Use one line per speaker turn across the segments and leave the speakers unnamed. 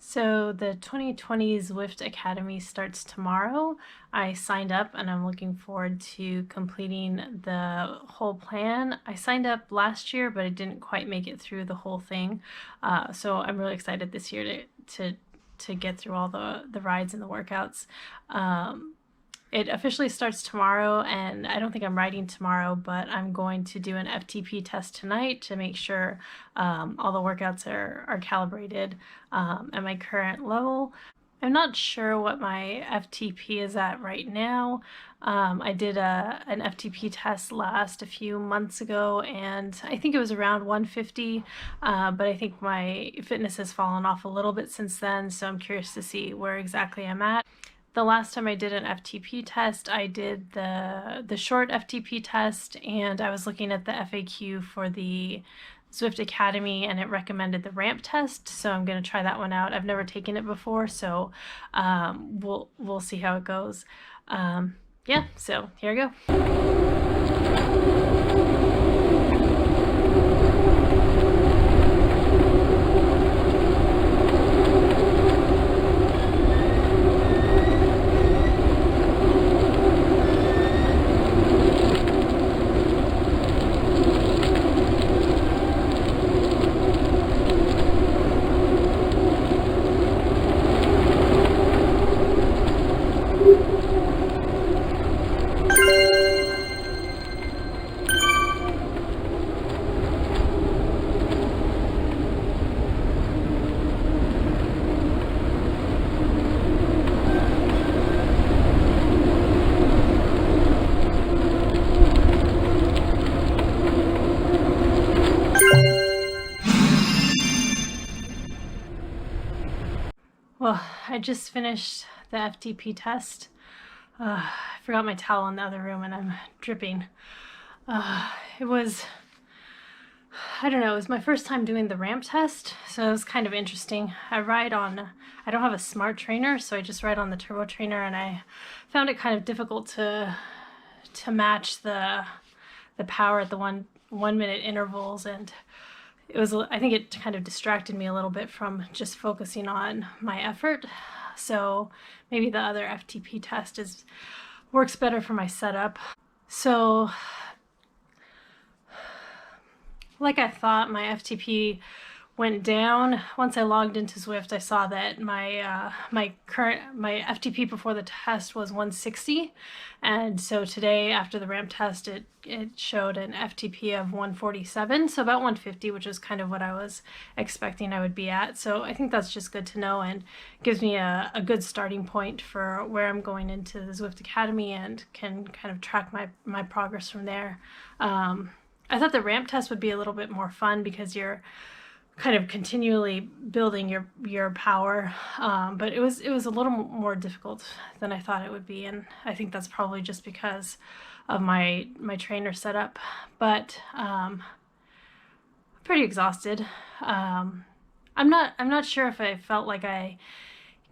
So the 2020 Zwift Academy starts tomorrow. I signed up and I'm looking forward to completing the whole plan. I signed up last year, but I didn't quite make it through the whole thing. So I'm really excited this year to get through all the rides and the workouts. It officially starts tomorrow, and I don't think I'm riding tomorrow, but I'm going to do an FTP test tonight to make sure all the workouts are calibrated at my current level. I'm not sure what my FTP is at right now. I did an FTP test a few months ago, and I think it was around 150, but I think my fitness has fallen off a little bit since then, so I'm curious to see where exactly I'm at. The last time I did an FTP test, I did the short FTP test, and I was looking at the FAQ for the Zwift Academy, and it recommended the ramp test, so I'm going to try that one out. I've never taken it before, so we'll see how it goes. Yeah, so here I go. Well, I just finished the FTP test. I forgot my towel in the other room and I'm dripping. It was, I don't know, it was my first time doing the ramp test, so it was kind of interesting. I don't have a smart trainer, so I just ride on the turbo trainer, and I found it kind of difficult to match the power at the one minute intervals, and I think it kind of distracted me a little bit from just focusing on my effort. So maybe the other FTP test works better for my setup. So like I thought, my FTP went down. Once I logged into Zwift, I saw that my FTP before the test was 160, and so today after the ramp test, it showed an FTP of 147, so about 150, which is kind of what I was expecting I would be at. So I think that's just good to know and gives me a good starting point for where I'm going into the Zwift Academy, and can kind of track my progress from there. I thought the ramp test would be a little bit more fun because you're kind of continually building your power, but it was a little more difficult than I thought it would be, and I think that's probably just because of my trainer setup. But pretty exhausted. I'm not sure if I felt like I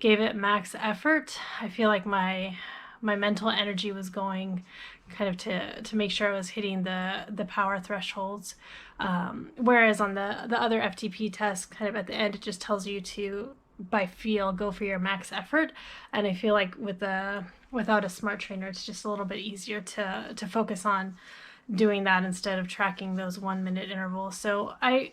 gave it max effort. I feel like my mental energy was going kind of to make sure I was hitting the power thresholds. Whereas on the other FTP test, kind of at the end, it just tells you to, by feel, go for your max effort. And I feel like without a smart trainer, it's just a little bit easier to focus on doing that instead of tracking those 1 minute intervals. So I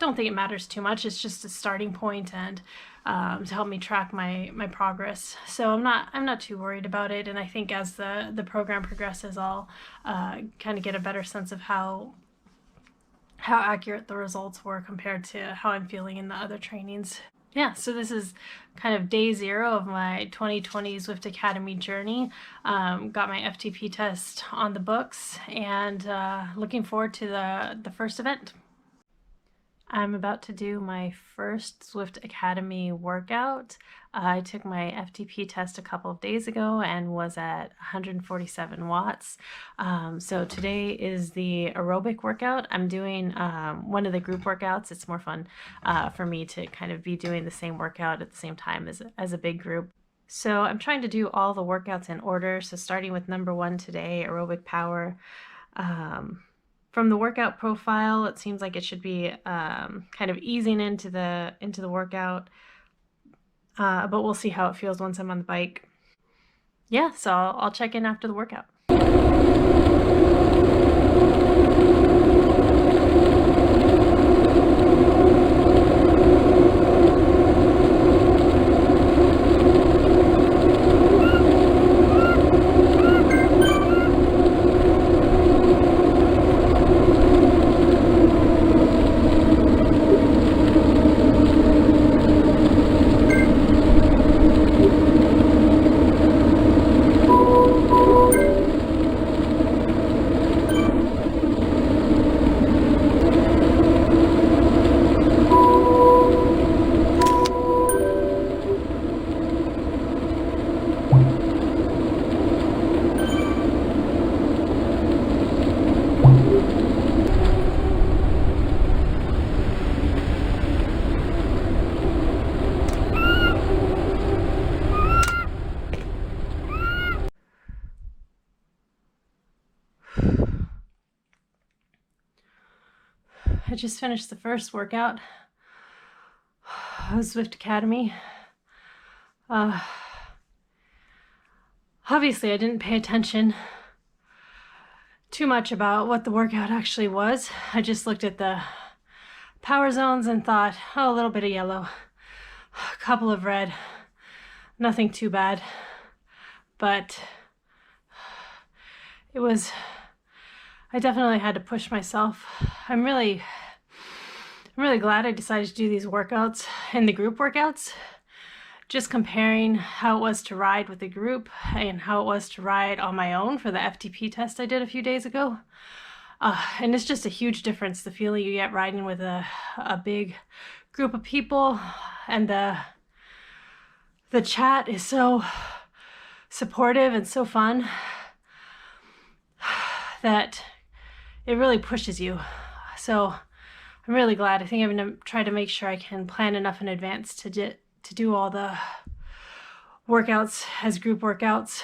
don't think it matters too much. It's just a starting point, and to help me track my progress. So I'm not too worried about it, and I think as the program progresses, I'll kind of get a better sense of how accurate the results were compared to how I'm feeling in the other trainings. Yeah, so this is kind of day 0 of my 2020 Zwift Academy journey. Got my FTP test on the books, and looking forward to the first event. I'm about to do my first Zwift Academy workout. I took my FTP test a couple of days ago and was at 147 watts. So today is the aerobic workout. I'm doing one of the group workouts. It's more fun for me to kind of be doing the same workout at the same time as a big group. So I'm trying to do all the workouts in order. So starting with number 1 today, aerobic power. From the workout profile, it seems like it should be kind of easing into the workout. but we'll see how it feels once I'm on the bike. Yeah, so I'll check in after the workout. I just finished the first workout of Zwift Academy. Obviously, I didn't pay attention too much about what the workout actually was. I just looked at the power zones and thought, oh, a little bit of yellow, a couple of red, nothing too bad. But I definitely had to push myself. I'm really glad I decided to do these workouts in the group workouts. Just comparing how it was to ride with a group and how it was to ride on my own for the FTP test I did a few days ago. And it's just a huge difference, the feeling you get riding with a big group of people, and the chat is so supportive and so fun that it really pushes you. So I'm really glad. I think I'm going to try to make sure I can plan enough in advance to do all the workouts as group workouts.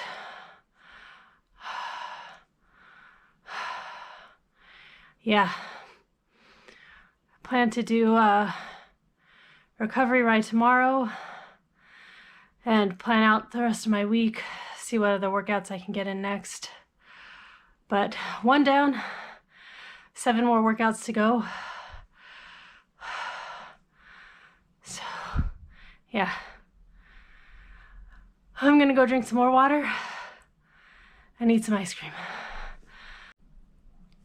Yeah. I plan to do a recovery ride tomorrow and plan out the rest of my week, see what other workouts I can get in next. But one down, 7 more workouts to go. So, yeah. I'm gonna go drink some more water and eat some ice cream.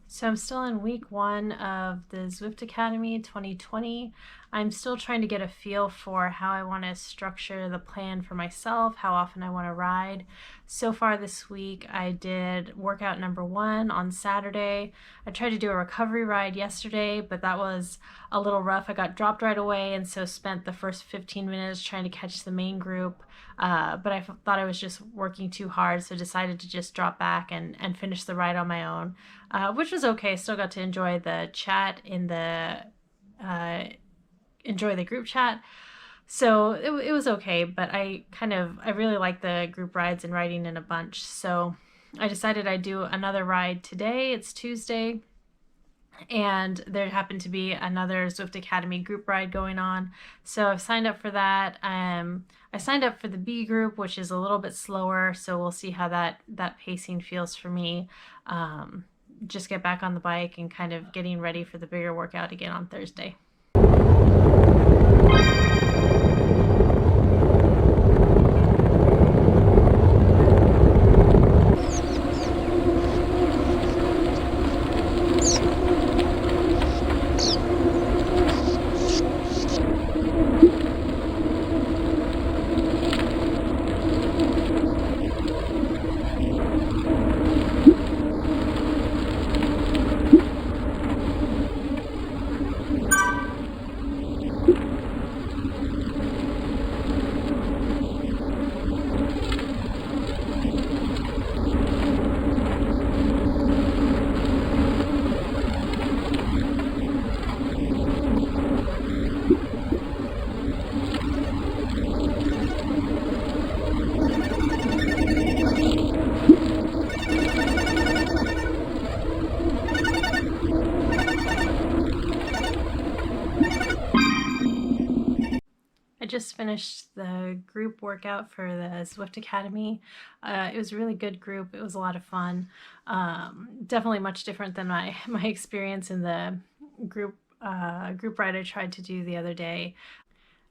So I'm still in week 1 of the Zwift Academy 2020. I'm still trying to get a feel for how I want to structure the plan for myself, how often I want to ride. So far this week, I did workout number 1 on Saturday. I tried to do a recovery ride yesterday, but that was a little rough. I got dropped right away, and so spent the first 15 minutes trying to catch the main group. But I thought I was just working too hard, so decided to just drop back and finish the ride on my own, which was okay. Still got to enjoy the chat in the group chat, so it was okay. But I really like the group rides and riding in a bunch, so I decided I'd do another ride today. It's Tuesday, and there happened to be another Zwift Academy group ride going on, so I've signed up for that. I signed up for the B group, which is a little bit slower, so we'll see how that pacing feels for me. Just get back on the bike and kind of getting ready for the bigger workout again on Thursday. I just finished the group workout for the Zwift Academy. It was a really good group. It was a lot of fun. Definitely much different than my experience in the group ride I tried to do the other day.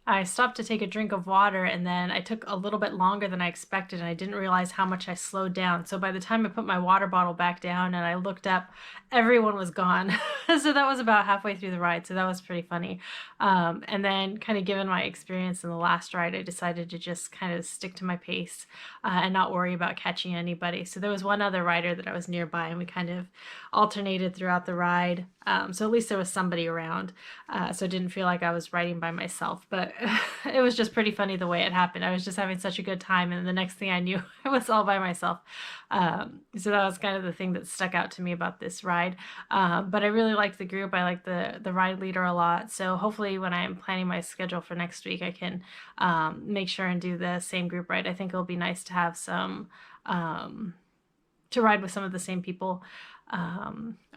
I stopped to take a drink of water and then I took a little bit longer than I expected and I didn't realize how much I slowed down. So by the time I put my water bottle back down and I looked up, everyone was gone. So that was about halfway through the ride. So that was pretty funny. And then kind of given my experience in the last ride, I decided to just kind of stick to my pace and not worry about catching anybody. So there was one other rider that I was nearby and we kind of alternated throughout the ride. So at least there was somebody around. So it didn't feel like I was riding by myself, but it was just pretty funny the way it happened. I was just having such a good time, and the next thing I knew, I was all by myself. So that was kind of the thing that stuck out to me about this ride. But I really liked the group. I like the ride leader a lot. So hopefully when I'm planning my schedule for next week, I can make sure and do the same group ride. I think it'll be nice to have some to ride with some of the same people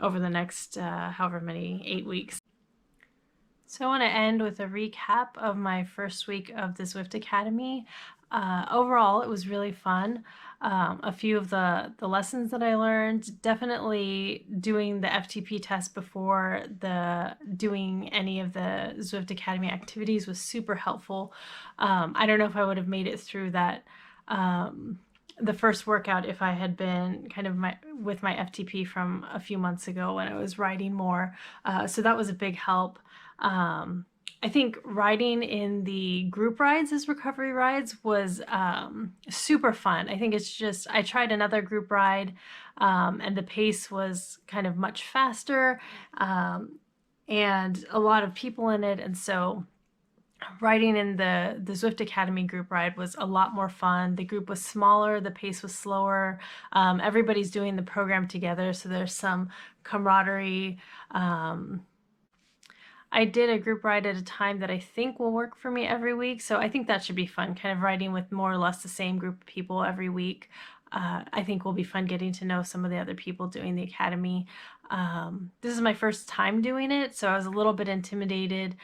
over the next however many 8 weeks. So I want to end with a recap of my first week of the Zwift Academy. Overall, it was really fun. A few of the lessons that I learned, definitely doing the FTP test before doing any of the Zwift Academy activities was super helpful. I don't know if I would have made it through that the first workout if I had been kind of with my FTP from a few months ago when I was riding more. So that was a big help. I think riding in the group rides as recovery rides was super fun. I think it's just, I tried another group ride and the pace was kind of much faster and a lot of people in it. And so riding in the Zwift Academy group ride was a lot more fun. The group was smaller, the pace was slower. Everybody's doing the program together, so there's some camaraderie. I did a group ride at a time that I think will work for me every week, so I think that should be fun, kind of riding with more or less the same group of people every week. I think will be fun getting to know some of the other people doing the academy. This is my first time doing it, so I was a little bit intimidated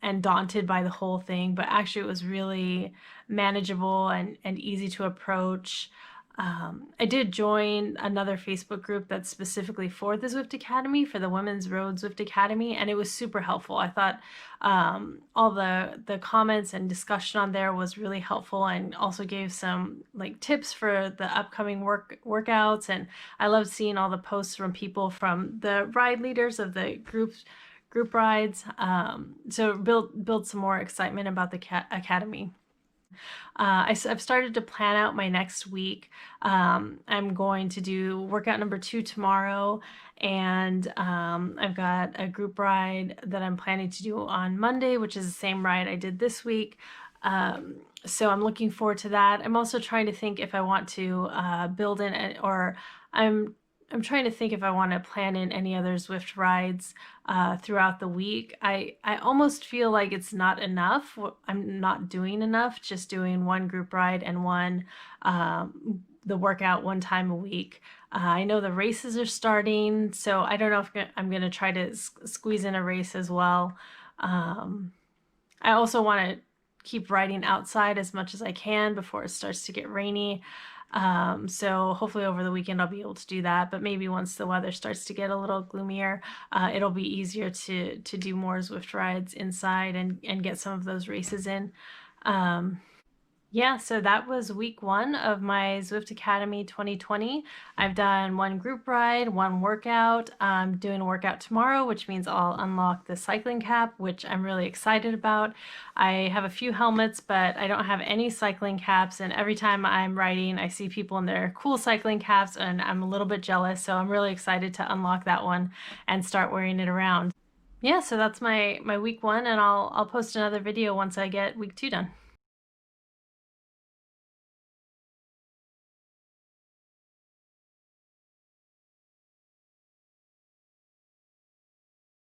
and daunted by the whole thing, but actually it was really manageable and easy to approach. I did join another Facebook group that's specifically for the Zwift Academy, for the Women's Road Zwift Academy, and it was super helpful. I thought all the comments and discussion on there was really helpful and also gave some like tips for the upcoming workouts, and I loved seeing all the posts from people from the ride leaders of the group rides. So build some more excitement about the academy. I've started to plan out my next week. I'm going to do workout number 2 tomorrow, and I've got a group ride that I'm planning to do on Monday, which is the same ride I did this week. So I'm looking forward to that. I'm also trying to think if I want to build in, or I'm trying to think if I want to plan in any other Zwift rides throughout the week. I almost feel like it's not enough. I'm not doing enough, just doing one group ride and one the workout one time a week. I know the races are starting, so I don't know if I'm going to try to squeeze in a race as well. I also want to keep riding outside as much as I can before it starts to get rainy. So hopefully over the weekend I'll be able to do that, but maybe once the weather starts to get a little gloomier, it'll be easier to do more Zwift rides inside and get some of those races in. Yeah, so that was week 1 of my Zwift Academy 2020. I've done one group ride, one workout. I'm doing a workout tomorrow, which means I'll unlock the cycling cap, which I'm really excited about. I have a few helmets, but I don't have any cycling caps, and every time I'm riding, I see people in their cool cycling caps, and I'm a little bit jealous, so I'm really excited to unlock that one and start wearing it around. Yeah, so that's my week 1, and I'll post another video once I get week 2 done.